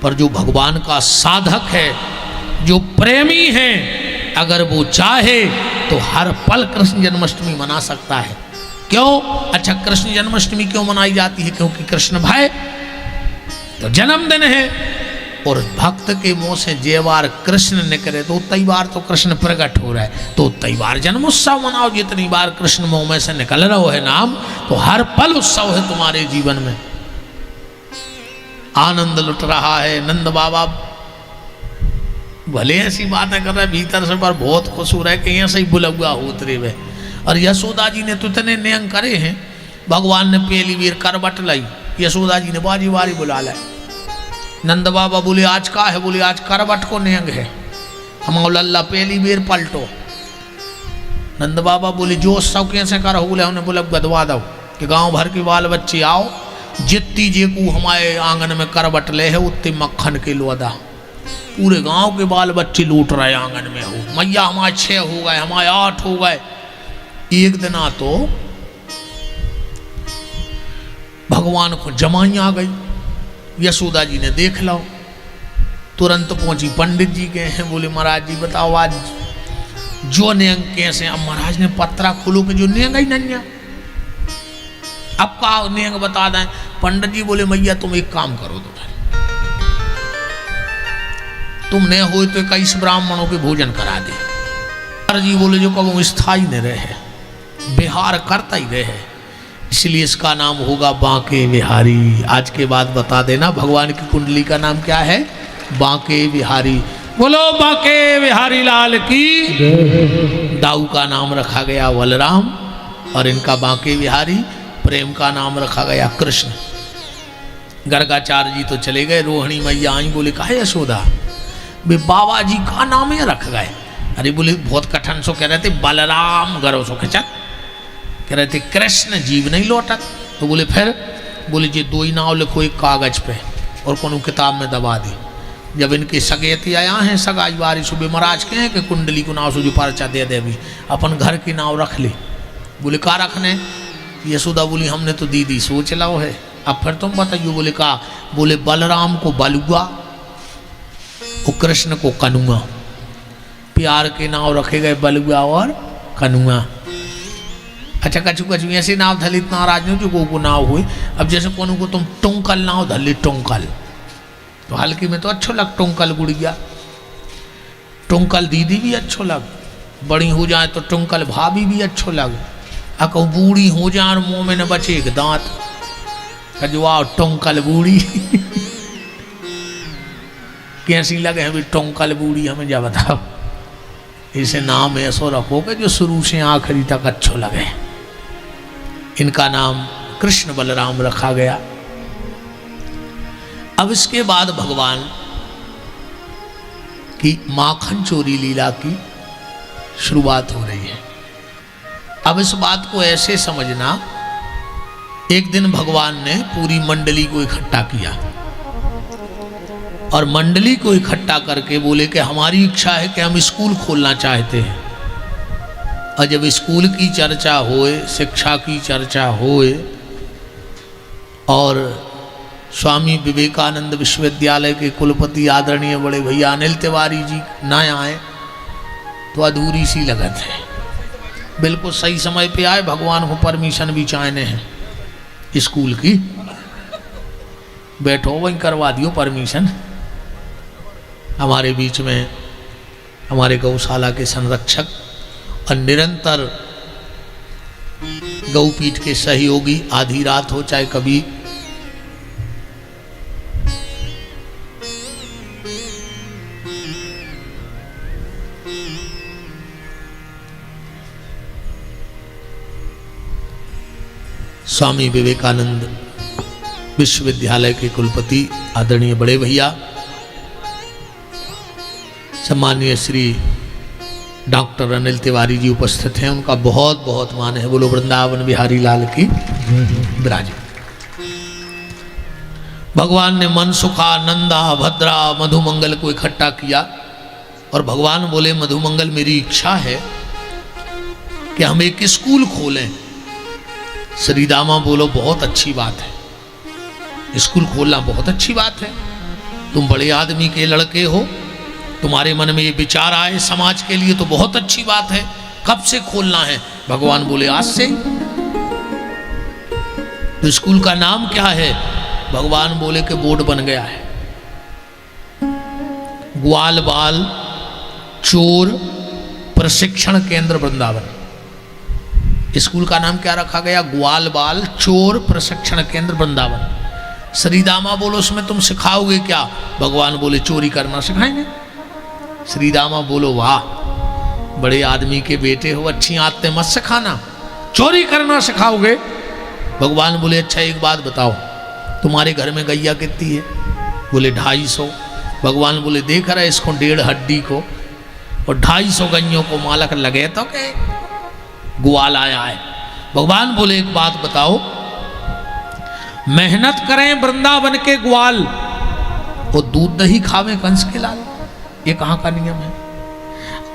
पर जो भगवान का साधक है, जो प्रेमी है, अगर वो चाहे तो हर पल कृष्ण जन्माष्टमी मना सकता है। क्यों? अच्छा कृष्ण जन्माष्टमी क्यों मनाई जाती है? क्योंकि कृष्ण भाई तो जन्मदिन है, और भक्त के मुंह से जे बार कृष्ण निकले तो उतनी बार तो कृष्ण प्रकट हो रहा है, तो उतनी बार जन्मोत्सव मनाओ। जितनी बार कृष्ण मुंह में से निकल रहा है नाम, तो हर पल उत्सव है तुम्हारे जीवन में, आनंद लुट रहा है। नंद बाबा भले ऐसी बातें कर रहे भीतर से, पर बहुत खुश हो रहा है कि ऐसे ही बुलगुआ उतरे हुए। और यशोदा जी ने तो इतने नियम करे हैं, भगवान ने पहली बार करवट लाई, यशोदा जी ने बाजी बारी बुला लाई। नंद बाबा बोले आज का है? बोले आज करवट को नियंग है, हम लल्ला पहली बार पलटो। नंद बाबा बोले जो उत्सव कैसे करो? बोले उन्हें बोला गदवा दो कि गांव भर के बाल बच्चे आओ, जितनी जे को हमारे आंगन में करवट ले है उतनी मक्खन के लोदा। पूरे गांव के बाल बच्चे लूट रहे आंगन में। हो मैया हमारे 6 हो गए, हमारे 8 हो गए। एक दिन आ तो भगवान को जमाई आ गई। यशोदा जी ने देख लो, तुरंत पहुंची पंडित जी के हैं। बोले महाराज जी बताओ आज जो नियंग कैसे? अब महाराज ने पत्रा खोलो के जो नियंग ही नहीं, अब का नियंग बता दें। पंडित जी बोले मैया तुम एक काम करो, तुम नहीं हो तो 21 ब्राह्मणों के भोजन करा दे। जी बोले जो कब स्थायी न रहे, बिहार करता ही रहे, इसलिए इसका नाम होगा बांके बिहारी। आज के बाद बता देना भगवान की कुंडली का नाम क्या है? बांके बिहारी। बोलो बांके बिहारी लाल की। दाऊ का नाम रखा गया बलराम, और इनका बांके बिहारी। प्रेम का नाम रखा गया कृष्ण। गर्गाचार्य जी तो चले गए, रोहिणी मैया आई। बोले कहा यशोदा बे बाबा जी का नाम ही रख गए। अरे बोले बहुत कठिन सो कह रहे थे, बलराम गरो सो खिंचा कह रहे थे, कृष्ण जीव नहीं लौटत। तो बोले फिर? बोले जी 2 ही नाव लिखो एक कागज पे और कोनो किताब में दबा दी। जब इनके सगेती आया हैं सगाई वारी सुबह महाराज के हैं कि कुंडली को नाव सुजू परचा दे दे भी अपन घर की नाव रख ली। बोले का रखने? यशोदा बोली हमने तो दीदी सोच लाओ है, अब फिर तुम बताइए। बोले का? बोले बलराम को बलुआ और कृष्ण को कनुआ, प्यार के नाव रखे गए बलुआ और कनुआ। अच्छा कछु कछु ऐसे नाव धली नाराज नहीं जो को नाव हुई। अब जैसे कोनो को तुम टुंकल नाव धली टुंकल, तो हल्की में तो अच्छो लग टुंकल गुड़िया, टुंकल दीदी भी अच्छो लग, बड़ी हो जाए तो टुंकल भाभी भी अच्छो लग। अको बूढ़ी हो जाए और मुंह में न बचे एक दांत, कजवा टुंकल बूढ़ी कैसी लगे हमें टुंकल बूढ़ी, हमें जा बताओ। इसे नाम ऐसो रखोगे जो शुरू से आखिरी तक अच्छो लगे। इनका नाम कृष्ण बलराम रखा गया। अब इसके बाद भगवान की माखन चोरी लीला की शुरुआत हो रही है। अब इस बात को ऐसे समझना, एक दिन भगवान ने पूरी मंडली को इकट्ठा किया और मंडली को इकट्ठा करके बोले कि हमारी इच्छा है कि हम स्कूल खोलना चाहते हैं। और जब स्कूल की चर्चा होए, शिक्षा की चर्चा होए और स्वामी विवेकानंद विश्वविद्यालय के कुलपति आदरणीय बड़े भैया अनिल तिवारी जी ना आए तो अधूरी सी लगत है। बिल्कुल सही समय पे आए, भगवान को परमिशन भी चाहने हैं स्कूल की, बैठो वहीं करवा दियो परमिशन। हमारे बीच में हमारे गौशाला के संरक्षक और निरंतर गौपीठ के सहयोगी, आधी रात हो चाहे कभी स्वामी विवेकानंद विश्वविद्यालय के कुलपति आदरणीय बड़े भैया सम्मानीय श्री डॉक्टर अनिल तिवारी जी उपस्थित हैं। उनका बहुत बहुत मान है। बोलो वृंदावन बिहारी लाल की विराज। भगवान ने मनसुखा, नंदा, भद्रा, मधुमंगल को इकट्ठा किया और भगवान बोले मधुमंगल मेरी इच्छा है कि हम एक स्कूल खोलें। श्रीदामा बोलो बहुत अच्छी बात है, स्कूल खोलना बहुत अच्छी बात है। तुम बड़े आदमी के लड़के हो, तुम्हारे मन में ये विचार आए समाज के लिए तो बहुत अच्छी बात है। कब से खोलना है? भगवान बोले आज से। तो स्कूल का नाम क्या है? भगवान बोले कि बोर्ड बन गया है, ग्वाल बाल चोर प्रशिक्षण केंद्र वृंदावन। स्कूल का नाम क्या रखा गया? ग्वाल बाल चोर प्रशिक्षण केंद्र वृंदावन। श्रीदामा बोलो उसमें तुम सिखाओगे क्या? भगवान बोले चोरी करना सिखाएंगे। श्रीदामा बोलो वाह, बड़े आदमी के बेटे हो, अच्छी आदतें मत सिखाना, चोरी करना सिखाओगे। भगवान बोले अच्छा एक बात बताओ, तुम्हारे घर में गैया कितनी है? बोले 250। भगवान बोले देख रहा है इसको 1.5 हड्डी को और 250 गैयों को मालक लगे तो के ग्वाल आया है। भगवान बोले एक बात बताओ, मेहनत करें वृंदावन के ग्वाल और दूध दही खावे कंस के लाल, ये कहां का नियम है?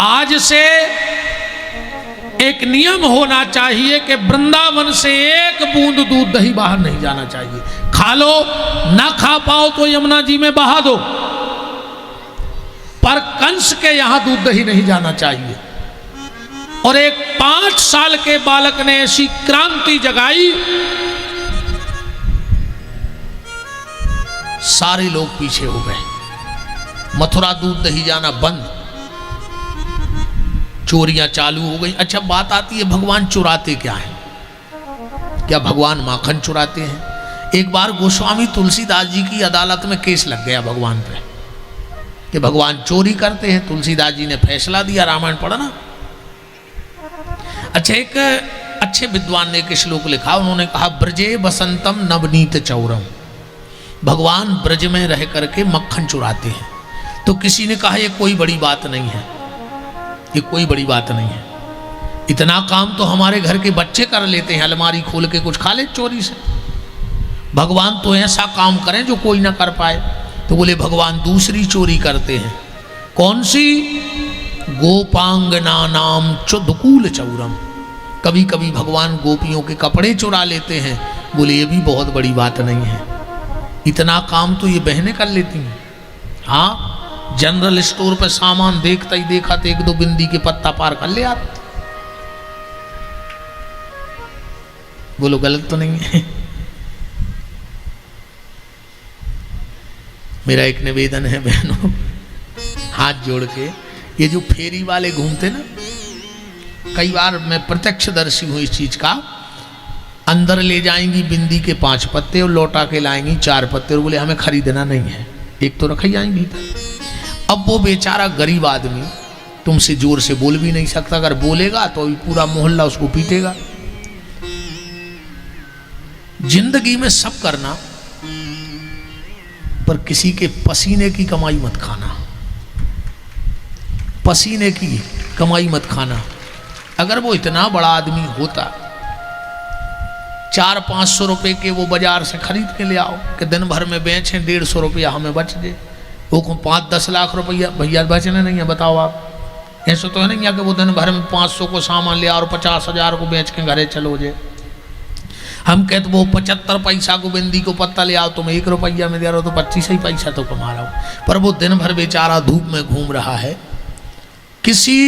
आज से एक नियम होना चाहिए कि वृंदावन से एक बूंद दूध दही बाहर नहीं जाना चाहिए। खा लो, ना खा पाओ तो यमुना जी में बहा दो, पर कंस के यहां दूध दही नहीं जाना चाहिए। और एक 5 साल के बालक ने ऐसी क्रांति जगाई, सारे लोग पीछे हो गए। मथुरा दूध दही जाना बंद, चोरियां चालू हो गई। अच्छा बात आती है भगवान चुराते क्या है? क्या भगवान माखन चुराते हैं? एक बार गोस्वामी तुलसीदास जी की अदालत में केस लग गया भगवान पे कि भगवान चोरी करते हैं। तुलसीदास जी ने फैसला दिया, रामायण पढ़ना। अच्छा एक अच्छे विद्वान ने एक श्लोक लिखा, उन्होंने कहा ब्रजे बसंतम नवनीत चौरम, भगवान ब्रज में रह करके मक्खन चुराते हैं। तो किसी ने कहा ये कोई बड़ी बात नहीं है, ये कोई बड़ी बात नहीं है, इतना काम तो हमारे घर के बच्चे कर लेते हैं, अलमारी खोल के कुछ खा ले चोरी से। भगवान तो ऐसा काम करें जो कोई ना कर पाए। तो बोले भगवान दूसरी चोरी करते हैं। कौन सी? गोपांगना नाम चुदकूल चौरम। कभी कभी भगवान गोपियों के कपड़े चुरा लेते हैं। बोले ये भी बहुत बड़ी बात नहीं है, इतना काम तो ये बहनें कर लेती हैं। हाँ, जनरल स्टोर पर सामान देखता ही देखा तो 1-2 बिंदी के पत्ता पार कर ले आते। बोलो गलत तो नहीं है? मेरा एक निवेदन है बहनों, हाथ जोड़ के, ये जो फेरी वाले घूमते ना, कई बार मैं प्रत्यक्षदर्शी हूं इस चीज का। अंदर ले जाएंगी बिंदी के 5 पत्ते और लौटा के लाएंगी 4 पत्ते और बोले हमें खरीदना नहीं है, एक तो रखा ही आएंगी भीतर। अब वो बेचारा गरीब आदमी तुमसे जोर से बोल भी नहीं सकता, अगर बोलेगा तो पूरा मोहल्ला उसको पीटेगा। जिंदगी में सब करना, पर किसी के पसीने की कमाई मत खाना, पसीने की कमाई मत खाना। अगर वो इतना बड़ा आदमी होता, 400-500 रुपए के वो बाजार से खरीद के ले आओ कि दिन भर में बेचें, 150 रुपया हमें बच दे। वो 5-10 लाख रुपया भैया बचने नहीं है, बताओ आप। ऐसा तो है नहीं है कि वो दिन भर में 500 को सामान ले आओ और 50,000 को बेच के घरे चलो जे। हम कहते वो 75 पैसा को बिंदी को पत्ता ले आओ, तुम 1 रुपया में दे रहे हो तो 25 ही पैसा तो कमा रहा हो। पर वो दिन भर बेचारा धूप में घूम रहा है। किसी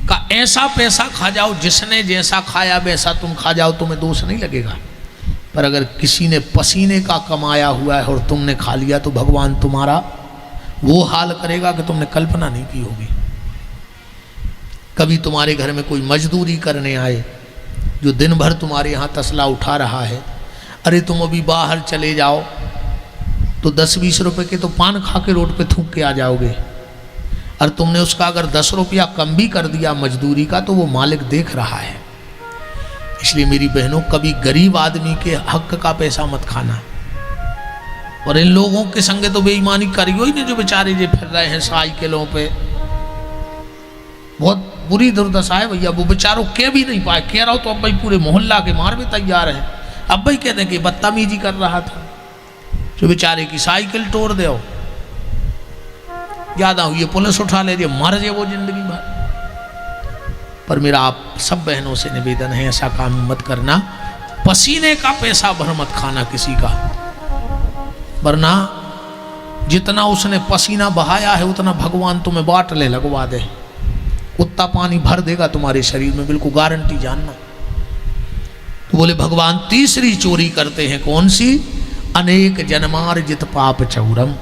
का ऐसा पैसा खा जाओ, जिसने जैसा खाया वैसा तुम खा जाओ, तुम्हें दोष नहीं लगेगा। पर अगर किसी ने पसीने का कमाया हुआ है और तुमने खा लिया तो भगवान तुम्हारा वो हाल करेगा कि तुमने कल्पना नहीं की होगी। कभी तुम्हारे घर में कोई मजदूरी करने आए जो दिन भर तुम्हारे यहाँ तसला उठा रहा है, अरे तुम अभी बाहर चले जाओ तो 10-20 रुपए के तो पान खा के रोड पे थूक के आ जाओगे, और तुमने उसका अगर 10 रुपया कम भी कर दिया मजदूरी का तो वो मालिक देख रहा है। इसलिए मेरी बहनों, कभी गरीब आदमी के हक का पैसा मत खाना। और इन लोगों के संगे तो बेईमानी करियो ही नहीं जो बेचारे जो फिर रहे हैं साइकिलों पे। बहुत बुरी दुर्दशा है भैया, वो बेचारों के भी नहीं पाए। कह रहा हो तो अब भाई पूरे मोहल्ला के मार भी तैयार है। अब भाई कहते हैं कि बदतमीजी कर रहा था, जो बेचारे की साइकिल तोड़ दे, ज्यादा हुई पुलिस उठा ले, मर जाए वो जिंदगी भर। पर मेरा आप सब बहनों से निवेदन है, ऐसा काम मत करना। पसीने का पैसा भर मत खाना किसी का, वरना जितना उसने पसीना बहाया है उतना भगवान तुम्हें बाटले लगवा दे, उतना पानी भर देगा तुम्हारे शरीर में, बिल्कुल गारंटी जानना। तो बोले भगवान तीसरी चोरी करते हैं, कौन सी? अनेक जन्मार्जित पाप चौरम।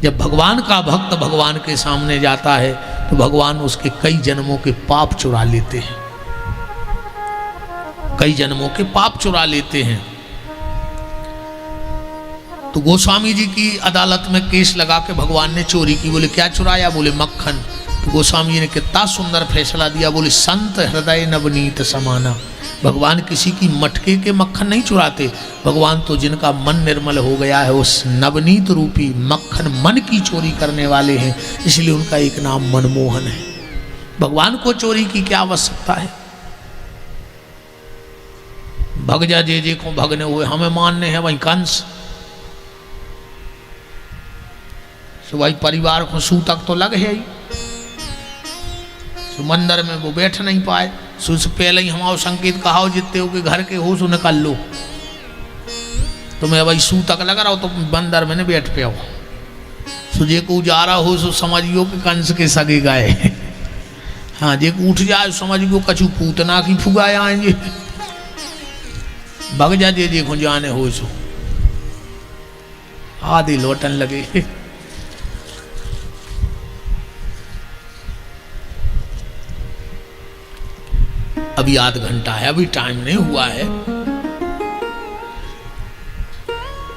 जब भगवान का भक्त भगवान के सामने जाता है तो भगवान उसके कई जन्मों के पाप चुरा लेते हैं, कई जन्मों के पाप चुरा लेते हैं। तो गोस्वामी जी की अदालत में केस लगा के भगवान ने चोरी की। बोले क्या चुराया? बोले मक्खन। तो गोस्वामी जी ने कितना सुंदर फैसला दिया। बोले संत हृदय नवनीत समाना। भगवान किसी की मटके के मक्खन नहीं चुराते, भगवान तो जिनका मन निर्मल हो गया है उस नवनीत रूपी मक्खन मन की चोरी करने वाले हैं, इसलिए उनका एक नाम मनमोहन है। भगवान को चोरी की क्या आवश्यकता है? भग जा जे को भगने हुए, हमें मानने हैं वही कंस। तो भाई परिवार को सूतक तो लग है ही, मंदिर में वो बैठ नहीं पाए, उससे पहले ही हमारा संकेत कहा जितने हो कि घर के हो सो निकाल लो। तुम्हें भाई सूतक लग रहा हो तो मंदिर में न बैठ पे हो, सुजे को उजारा हो सो समझियो कि कंस के सगे गए। हाँ, जे को उठ जाए समझियो कछु पूतना की फुगाए आएंगे। भग जा जे देखो जाने हो सो, आधे लौटन लगे। अभी आध घंटा है, अभी टाइम नहीं हुआ है।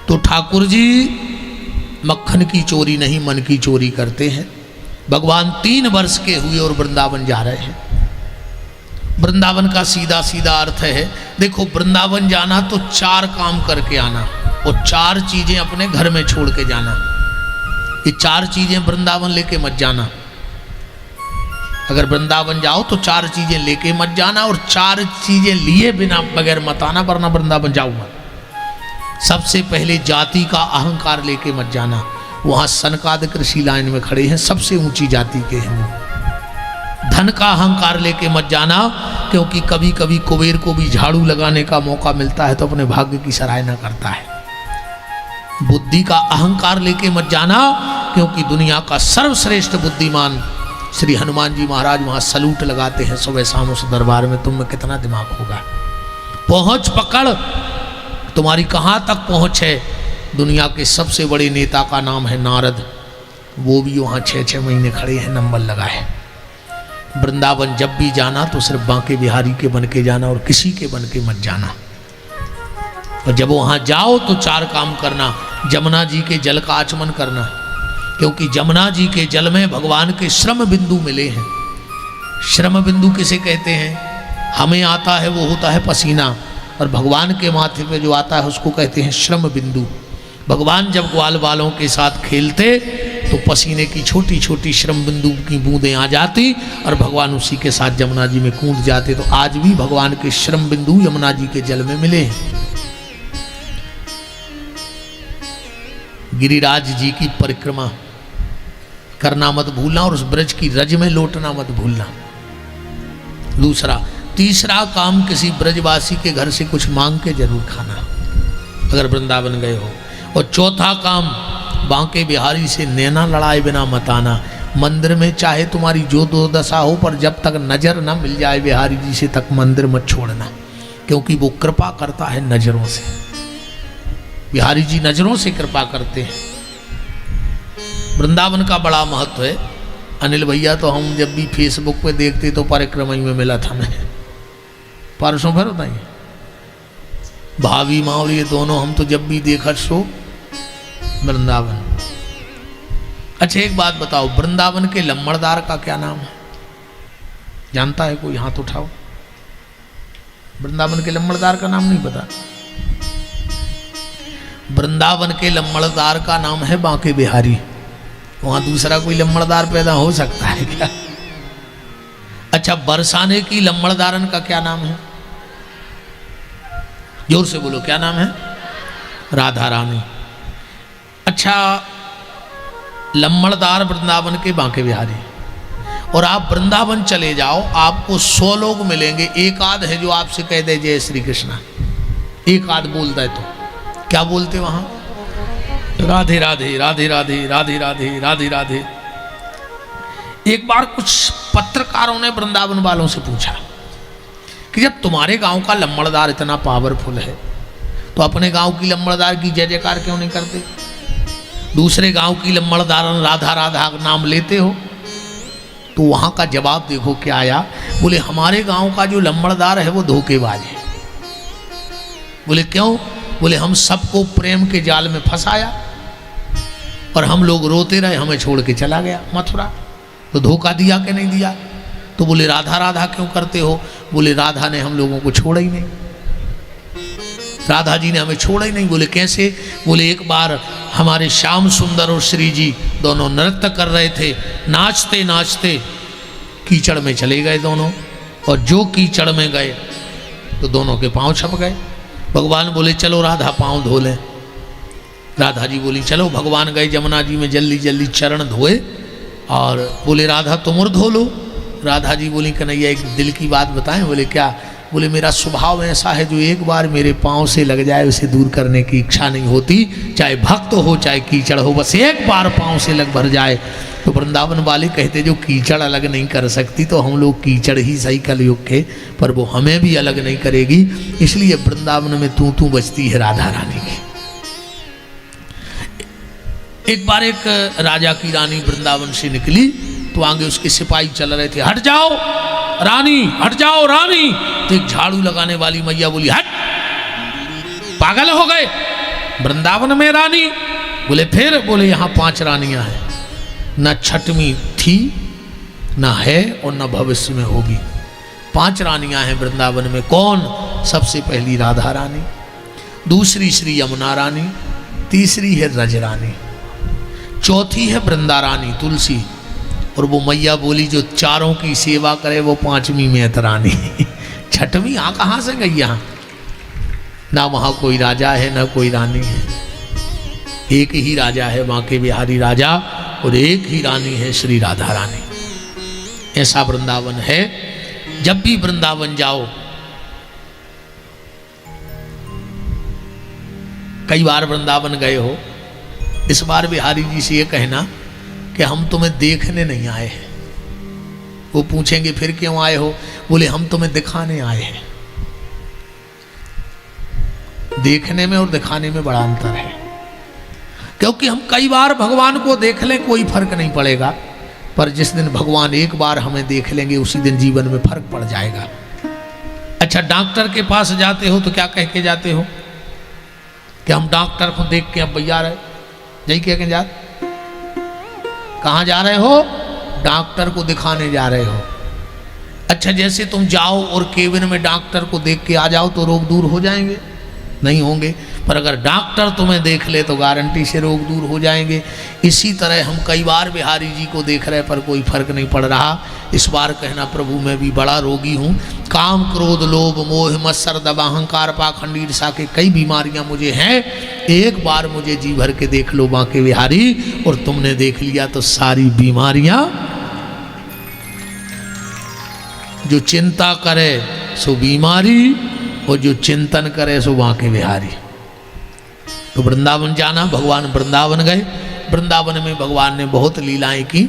तो ठाकुर जी मक्खन की चोरी नहीं मन की चोरी करते हैं। भगवान 3 वर्ष के हुए और वृंदावन जा रहे हैं। वृंदावन का सीधा सीधा अर्थ है, देखो वृंदावन जाना तो 4 काम करके आना और 4 चीजें अपने घर में छोड़ के जाना। ये 4 चीजें वृंदावन लेके मत जाना। अगर वृंदावन जाओ तो 4 चीजें लेके मत जाना और 4 चीजें लिए बिना बगैर मत आना, वरना वृंदावन जाओ मत। सबसे पहले जाति का अहंकार लेके मत जाना। वहाँ सनकादिक ऋषि लाइन में खड़े हैं, सबसे ऊंची जाति के हैं वो। धन का अहंकार लेके मत जाना, क्योंकि कभी कभी कुबेर को भी झाड़ू लगाने का मौका मिलता है तो अपने भाग्य की सराहना करता है। बुद्धि का अहंकार लेके मत जाना, क्योंकि दुनिया का सर्वश्रेष्ठ बुद्धिमान श्री हनुमान जी महाराज वहाँ सलूट लगाते हैं सुबह शाम उस दरबार में। तुम में कितना दिमाग होगा। पहुँच पकड़, तुम्हारी कहाँ तक पहुँच है। दुनिया के सबसे बड़े नेता का नाम है नारद, वो भी वहाँ 6-6 महीने खड़े हैं, नंबर लगाए। वृंदावन जब भी जाना तो सिर्फ बांके बिहारी के बन के जाना और किसी के बन के मत जाना। और जब वहाँ जाओ तो 4 काम करना। जमुना जी के जल का आचमन करना, क्योंकि जमुना जी के जल में भगवान के श्रम बिंदु मिले हैं। श्रम बिंदु किसे कहते हैं? हमें आता है वो होता है पसीना, और भगवान के माथे पे जो आता है उसको कहते हैं श्रम बिंदु। भगवान जब ग्वाल बालों के साथ खेलते तो पसीने की छोटी छोटी श्रम बिंदु की बूंदें आ जाती और भगवान उसी के साथ यमुना जी में कूद जाते। तो आज भी भगवान के श्रम बिंदु यमुना जी के जल में मिले हैं। गिरिराज जी की परिक्रमा करना मत भूलना, और उस ब्रज की रज में लौटना मत भूलना। तीसरा काम, किसी ब्रजवासी के घर से कुछ मांग के जरूर खाना अगर वृंदावन गए हो। और चौथा काम, बांके बिहारी से नैना लड़ाए बिना मत आना। मंदिर में चाहे तुम्हारी जो दो दशा हो, पर जब तक नजर न मिल जाए बिहारी जी से तक मंदिर मत छोड़ना, क्योंकि वो कृपा करता है नजरों से। बिहारी जी नजरों से कृपा करते हैं। वृंदावन का बड़ा महत्व है। अनिल भैया तो हम जब भी फेसबुक पे देखते तो परिक्रमा में मिला था मैं, परसों भर बताइए। भाभी माँ और ये दोनों हम तो जब भी देखा सो वृंदावन। अच्छा एक बात बताओ, वृंदावन के लम्बड़दार का क्या नाम है? जानता है कोई? हाथ उठाओ। वृंदावन के लम्बड़दार का नाम नहीं पता? वृंदावन के लम्बड़दार का नाम है बांके बिहारी। वहां दूसरा कोई लम्बड़दार पैदा हो सकता है क्या? अच्छा, बरसाने की लम्बड़दारन का क्या नाम है? जोर से बोलो, क्या नाम है? राधा रानी। अच्छा, लम्बड़दार वृंदावन के बांके बिहारी। और आप वृंदावन चले जाओ, आपको 100 लोग मिलेंगे, एक आध है जो आपसे कह दे जय श्री कृष्णा। एक आध बोलता है तो क्या बोलते वहां? राधे राधे राधे राधे राधे राधे राधे राधे। एक बार कुछ पत्रकारों ने वृंदावन वालों से पूछा कि जब तुम्हारे गांव का लम्बड़दार इतना पावरफुल है तो अपने गांव की लम्बड़दार की जय जयकार क्यों नहीं करते? दूसरे गांव की लम्बड़दार राधा राधा नाम लेते हो? तो वहां का जवाब देखो क्या आया। बोले हमारे गांव का जो लम्बड़दार है वो धोखेबाज है। बोले क्यों? बोले हम सबको प्रेम के जाल में फंसाया और हम लोग रोते रहे, हमें छोड़ के चला गया मथुरा। तो धोखा दिया कि नहीं दिया? तो बोले राधा राधा क्यों करते हो? बोले राधा ने हम लोगों को छोड़ा ही नहीं, राधा जी ने हमें छोड़ा ही नहीं। बोले कैसे? बोले एक बार हमारे श्याम सुंदर और श्री जी दोनों नृत्य कर रहे थे, नाचते नाचते कीचड़ में चले गए दोनों, और जो कीचड़ में गए तो दोनों के पांव छप गए। भगवान बोले चलो राधा पांव धो लें। राधा जी बोली चलो। भगवान गए यमुना जी में, जल्दी जल्दी चरण धोए और बोले राधा तुम और धो लो। राधा जी बोली कन्हैया एक दिल की बात बताएं। बोले क्या? बोले मेरा स्वभाव ऐसा है जो एक बार मेरे पाँव से लग जाए उसे दूर करने की इच्छा नहीं होती, चाहे भक्त हो चाहे कीचड़ हो, बस एक बार पाँव से लग भर जाए। तो वृंदावन वाले कहते जो कीचड़ अलग नहीं कर सकती तो हम लोग कीचड़ ही सही कलयुग के, पर वो हमें भी अलग नहीं करेगी। इसलिए वृंदावन में तू बचती है राधा रानी की। एक बार एक राजा की रानी वृंदावन से निकली तो आगे उसके सिपाही चल रहे थे, हट जाओ रानी, हट जाओ रानी। तो एक झाड़ू लगाने वाली मैया बोली हट, पागल हो गए, वृंदावन में रानी? बोले फिर? बोले यहाँ 5 रानियां हैं, न छठवीं थी न है और न भविष्य में होगी। 5 रानियां हैं वृंदावन में। कौन? सबसे पहली राधा रानी, दूसरी श्री यमुना रानी, तीसरी है रज रानी, चौथी है वृंदा रानी तुलसी, और वो मैया बोली जो चारों की सेवा करे वो 5वीं में रानी। 6वीं यहाँ कहाँ से गई? यहाँ ना वहाँ कोई राजा है ना कोई रानी है, एक ही राजा है बांके बिहारी राजा और एक ही रानी है श्री राधा रानी। ऐसा वृंदावन है। जब भी वृंदावन जाओ, कई बार वृंदावन गए हो, इस बार बिहारी जी से ये कहना कि हम तुम्हें देखने नहीं आए हैं। वो पूछेंगे फिर क्यों आए हो? बोले हम तुम्हें दिखाने आए हैं। देखने में और दिखाने में बड़ा अंतर है, क्योंकि हम कई बार भगवान को देख लें कोई फर्क नहीं पड़ेगा, पर जिस दिन भगवान एक बार हमें देख लेंगे उसी दिन जीवन में फर्क पड़ जाएगा। अच्छा, डॉक्टर के पास जाते हो तो क्या कह के जाते हो कि हम डॉक्टर को देख के अब भैया रहे, यही कह के जा, कहाँ जा रहे हो? डॉक्टर को दिखाने जा रहे हो। अच्छा, जैसे तुम जाओ और केबिन में डॉक्टर को देख के आ जाओ तो रोग दूर हो जाएंगे? नहीं होंगे। पर अगर डॉक्टर तुम्हें देख ले तो गारंटी से रोग दूर हो जाएंगे। इसी तरह हम कई बार बिहारी जी को देख रहे पर कोई फर्क नहीं पड़ रहा। इस बार कहना प्रभु मैं भी बड़ा रोगी हूँ, काम क्रोध लोभ मोह मत्सर दब अहंकार पाखंड ईर्ष्या के कई बीमारियाँ मुझे हैं। एक बार मुझे जी भर के देख लो बांके बिहारी, और तुमने देख लिया तो सारी बीमारियाँ। जो चिंता करे सो बीमारी, और जो चिंतन करे सो बांके बिहारी। तो वृंदावन जाना, भगवान वृंदावन गए। वृंदावन में भगवान ने बहुत लीलाएं की।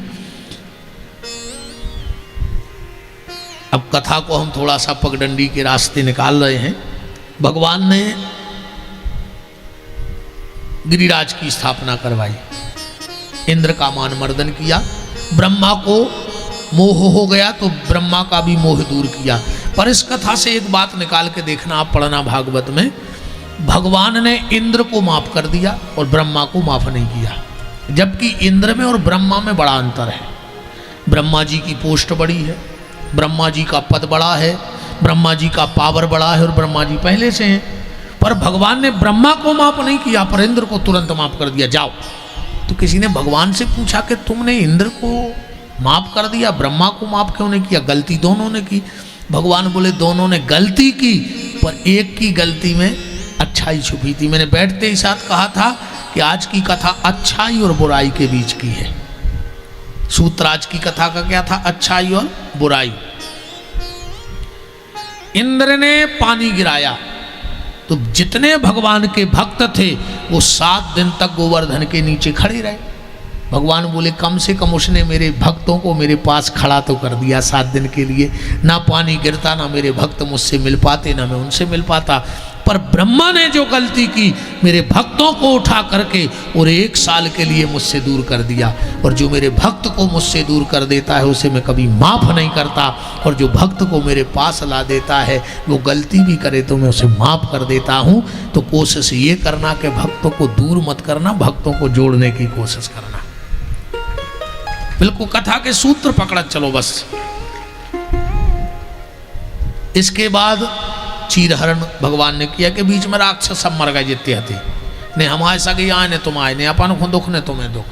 अब कथा को हम थोड़ा सा पगडंडी के रास्ते निकाल रहे हैं। भगवान ने गिरिराज की स्थापना करवाई, इंद्र का मान मर्दन किया, ब्रह्मा को मोह हो गया तो ब्रह्मा का भी मोह दूर किया। पर इस कथा से एक बात निकाल के देखना, आप पढ़ना भागवत में, भगवान ने इंद्र को माफ कर दिया और ब्रह्मा को माफ नहीं किया, जबकि इंद्र में और ब्रह्मा में बड़ा अंतर है। ब्रह्मा जी की पोस्ट बड़ी है, ब्रह्मा जी का पद बड़ा है, ब्रह्मा जी का पावर बड़ा है, और ब्रह्मा जी पहले से हैं। पर भगवान ने ब्रह्मा को माफ नहीं किया, पर इंद्र को तुरंत माफ कर दिया, जाओ। तो किसी ने भगवान से पूछा कि तुमने इंद्र को माफ कर दिया, ब्रह्मा को माफ क्यों नहीं किया? गलती दोनों ने की। भगवान बोले दोनों ने गलती की, पर एक की गलती में अच्छाई छुपी थी। मैंने बैठते ही साथ कहा था कि आज की कथा अच्छाई और बुराई के बीच की है। सूत्र आज की कथा का क्या था? अच्छाई और बुराई। इंद्र ने पानी गिराया तो जितने भगवान के भक्त थे वो 7 दिन तक गोवर्धन के नीचे खड़े रहे। भगवान बोले कम से कम उसने मेरे भक्तों को मेरे पास खड़ा तो कर दिया 7 दिन के लिए। ना पानी गिरता, ना मेरे भक्त मुझसे मिल पाते, ना मैं उनसे मिल पाता। पर ब्रह्मा ने जो गलती की, मेरे भक्तों को उठा करके और 1 साल के लिए मुझसे दूर कर दिया। और जो मेरे भक्त को मुझसे दूर कर देता है उसे मैं कभी माफ़ नहीं करता, और जो भक्त को मेरे पास ला देता है वो गलती भी करे तो मैं उसे माफ़ कर देता हूँ। तो कोशिश ये करना कि भक्तों को दूर मत करना, भक्तों को जोड़ने की कोशिश करना। बिल्कुल कथा के सूत्र पकड़ा चलो बस। इसके बाद चीरहरण भगवान ने किया कि बीच में राक्षस सब मर गए जितने थे। ने हमारे सगे आए ने तुम आए, ने अपन को दुख ने तुम्हें दुख।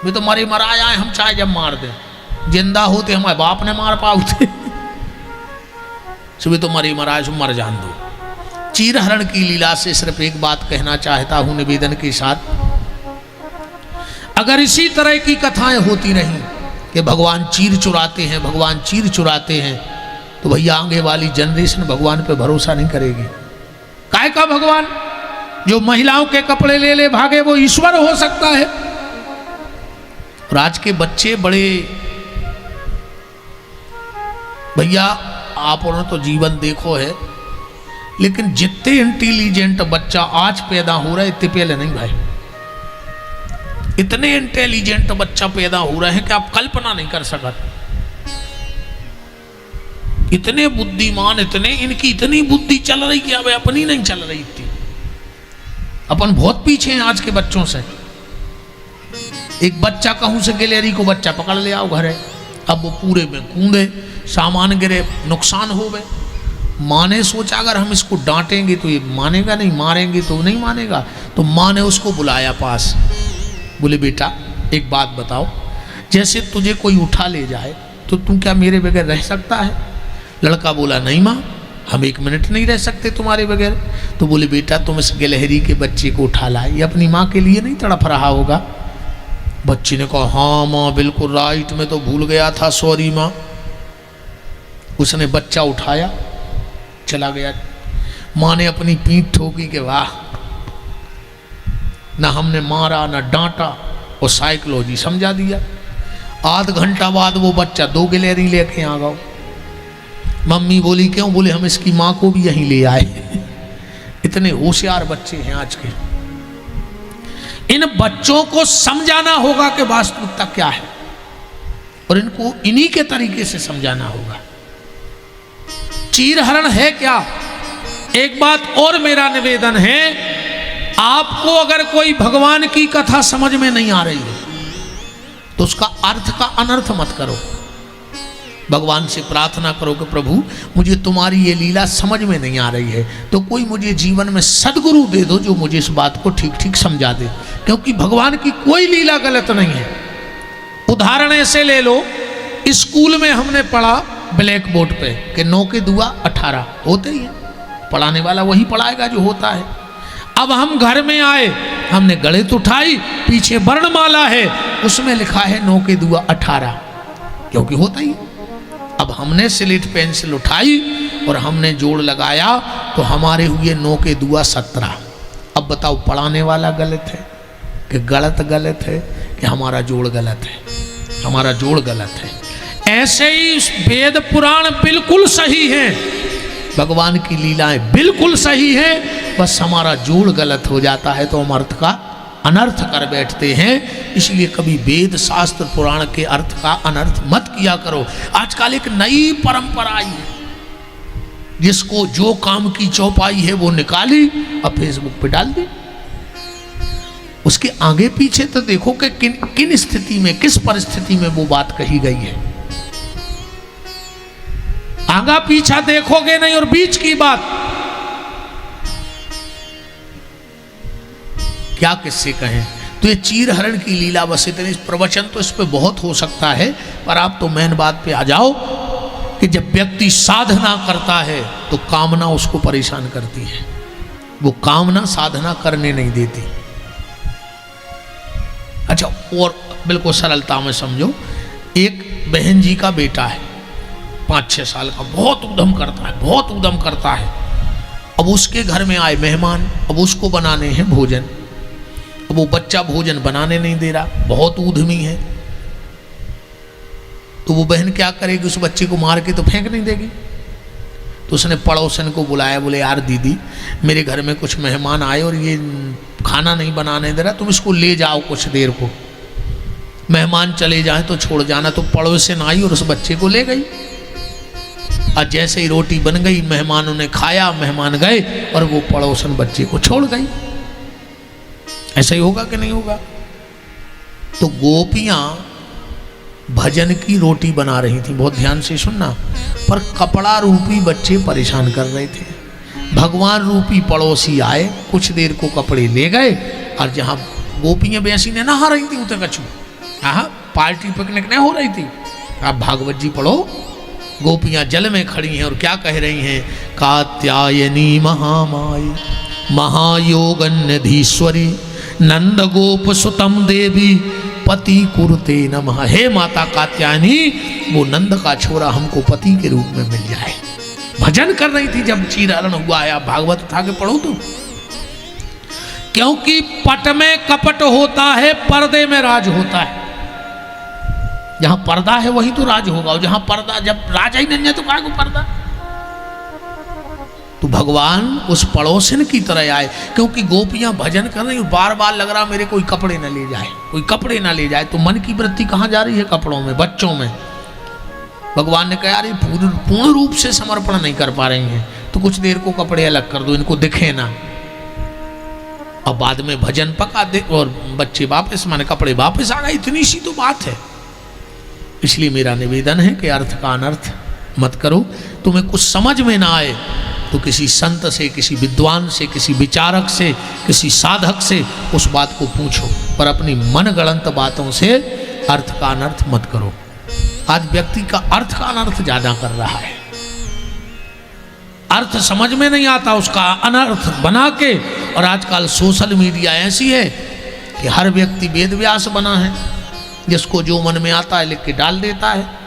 भी तो मरे मराए आए, हम चाहे जब मार दे, जिंदा होते हमारे बाप ने मार पाते। सुबह तो मरे मराए सो मर जान दो। चीरहरण की लीला से सिर्फ एक बात कहना चाहता हूं निवेदन के साथ, अगर इसी तरह की कथाएं होती रहीं कि भगवान चीर चुराते हैं, भगवान चीर चुराते हैं, तो भैया आगे वाली जनरेशन भगवान पे भरोसा नहीं करेगी। काय का भगवान जो महिलाओं के कपड़े ले ले भागे वो ईश्वर हो सकता है? और आज के बच्चे बड़े, भैया आपने तो जीवन देखो है, लेकिन जितने इंटेलिजेंट बच्चा आज पैदा हो रहा है इतने पहले नहीं भाई। इतने इंटेलिजेंट बच्चा पैदा हो रहे हैं कि आप कल्पना नहीं कर सकते। इतने बुद्धिमान, इतने इनकी इतनी बुद्धि चल रही कि अब अपनी नहीं चल रही थी। अपन बहुत पीछे हैं आज के बच्चों से। एक बच्चा कहूं से गैलरी को बच्चा पकड़ ले आओ घरे, अब वो पूरे में कूदे, सामान गिरे, नुकसान हो गए। माँ ने सोचा अगर हम इसको डांटेंगे तो ये मानेगा नहीं, मारेंगे तो नहीं मानेगा। तो माँ ने उसको बुलाया पास, बोले बेटा एक बात बताओ, जैसे तुझे कोई उठा ले जाए तो तू क्या मेरे बगैर रह सकता है? लड़का बोला नहीं माँ, हम 1 मिनट नहीं रह सकते तुम्हारे बगैर। तो बोले बेटा तुम इस गिलहरी के बच्चे को उठा लाए, ये अपनी माँ के लिए नहीं तड़प रहा होगा। बच्ची ने कहा हाँ माँ बिल्कुल राइट, मैं तो भूल गया था, सॉरी माँ। उसने बच्चा उठाया, चला गया। माँ ने अपनी पीठ ठोकी कि वाह, ना हमने मारा ना डांटा, और साइकोलॉजी समझा दिया। आध घंटा बाद वो बच्चा 2 गिलहरी लेके आ गया। मम्मी बोली क्यों? बोले हम इसकी माँ को भी यहीं ले आए। इतने होशियार बच्चे हैं आज के। इन बच्चों को समझाना होगा कि वास्तविकता क्या है, और इनको इन्हीं के तरीके से समझाना होगा। चीरहरण है क्या? एक बात और मेरा निवेदन है, आपको अगर कोई भगवान की कथा समझ में नहीं आ रही है तो उसका अर्थ का अनर्थ मत करो। भगवान से प्रार्थना करो कि प्रभु मुझे तुम्हारी ये लीला समझ में नहीं आ रही है, तो कोई मुझे जीवन में सद्गुरु दे दो जो मुझे इस बात को ठीक ठीक समझा दे, क्योंकि भगवान की कोई लीला गलत नहीं है। उदाहरण ऐसे ले लो, स्कूल में हमने पढ़ा ब्लैक बोर्ड पे कि 9 के दुआ 18 होते ही है, पढ़ाने वाला वही पढ़ाएगा जो होता है। अब हम घर में आए, हमने गणित उठाई, पीछे वर्णमाला है, उसमें लिखा है 9 के दुआ 18, क्योंकि होता ही। अब हमने स्लेट पेंसिल उठाई और हमने जोड़ लगाया तो हमारे हुए 9 के दुआ 17। अब बताओ पढ़ाने वाला गलत है कि गलत है कि हमारा जोड़ गलत है? हमारा जोड़ गलत है। ऐसे ही वेद पुराण बिल्कुल सही है, भगवान की लीलाएं बिल्कुल सही है, बस हमारा जोड़ गलत हो जाता है तो हम अर्थ का अनर्थ कर बैठते हैं। इसलिए कभी वेद शास्त्र पुराण के अर्थ का अनर्थ मत किया करो। आजकल एक नई परंपरा आई है, जिसको जो काम की चौपाई है वो निकाली और फेसबुक पे डाल दी। उसके आगे पीछे तो देखो कि किन स्थिति में, किस परिस्थिति में वो बात कही गई है। आगा पीछा देखोगे नहीं, और बीच की बात क्या किससे कहें। तो ये चीरहरण की लीला बस इतने, प्रवचन तो इस पे बहुत हो सकता है, पर आप तो मेन बात पे आ जाओ कि जब व्यक्ति साधना करता है तो कामना उसको परेशान करती है, वो कामना साधना करने नहीं देती। अच्छा, और बिल्कुल सरलता में समझो, एक बहन जी का बेटा है 5-6 साल का, बहुत उद्यम करता है। अब उसके घर में आए मेहमान, अब उसको बनाने हैं भोजन। अब वो बच्चा भोजन बनाने नहीं दे रहा, बहुत ऊधमी है। तो वो बहन क्या करेगी, उस बच्चे को मार के तो फेंक नहीं देगी। तो उसने पड़ोसन को बुलाया, बोले यार दीदी मेरे घर में कुछ मेहमान आए और ये खाना नहीं बनाने दे रहा, तुम इसको ले जाओ कुछ देर को, मेहमान चले जाए तो छोड़ जाना। तो पड़ोसन आई और उस बच्चे को ले गई, और जैसे ही रोटी बन गई मेहमानों ने खाया, मेहमान गए और वो पड़ोसन बच्चे को छोड़ गई। ऐसा ही होगा कि नहीं होगा? तो गोपियां भजन की रोटी बना रही थी, बहुत ध्यान से सुनना, पर कपड़ा रूपी बच्चे परेशान कर रहे थे। भगवान रूपी पड़ोसी आए, कुछ देर को कपड़े ले गए, और जहां गोपियां बेसी ने नहा रही थी उतर कछू, हाँ पार्टी पिकनिक नहीं हो रही थी। आप भागवत जी पढ़ो, गोपियां जल में खड़ी हैं और क्या कह रही हैं, कात्यायनी महामाई महायोगन्यधीश्वरी नंद गोप सुतम देवी पति कुरुते नमः। हे माता कात्यायनी, वो नंद का छोरा हमको पति के रूप में मिल जाए। भजन कर रही थी जब चीरहरण हुआ है। आप भागवत उठा के पढ़ो तो, क्योंकि पट में कपट होता है, पर्दे में राज होता है। जहां पर्दा है वहीं तो राज होगा, और जहां पर्दा, जब राज ही नहीं है तो काय को पर्दा। तो भगवान उस पड़ोसन की तरह आए, क्योंकि गोपियां भजन कर रही, बार बार लग रहा मेरे कोई कपड़े ना ले जाए, कोई कपड़े ना ले जाए। तो मन की वृत्ति कहाँ जा रही है? कपड़ों में, बच्चों में। भगवान ने कहा यार ये पूर्ण रूप से समर्पण नहीं कर पा रही हैं, तो कुछ देर को कपड़े अलग कर दो, इनको दिखे ना। अब बाद में भजन पका दे और बच्चे वापस, माने कपड़े वापस आ गए। इतनी सी तो बात है। इसलिए मेरा निवेदन है कि अर्थ का अनर्थ मत करो। तुम्हें कुछ समझ में ना आए तो किसी संत से, किसी विद्वान से, किसी विचारक से, किसी साधक से उस बात को पूछो, पर अपनी मनगढ़ंत बातों से अर्थ का अनर्थ मत करो। आज व्यक्ति का अर्थ का अनर्थ ज्यादा कर रहा है। अर्थ समझ में नहीं आता उसका अनर्थ बना के। और आजकल सोशल मीडिया ऐसी है कि हर व्यक्ति वेद व्यास बना है, जिसको जो मन में आता है लिख के डाल देता है।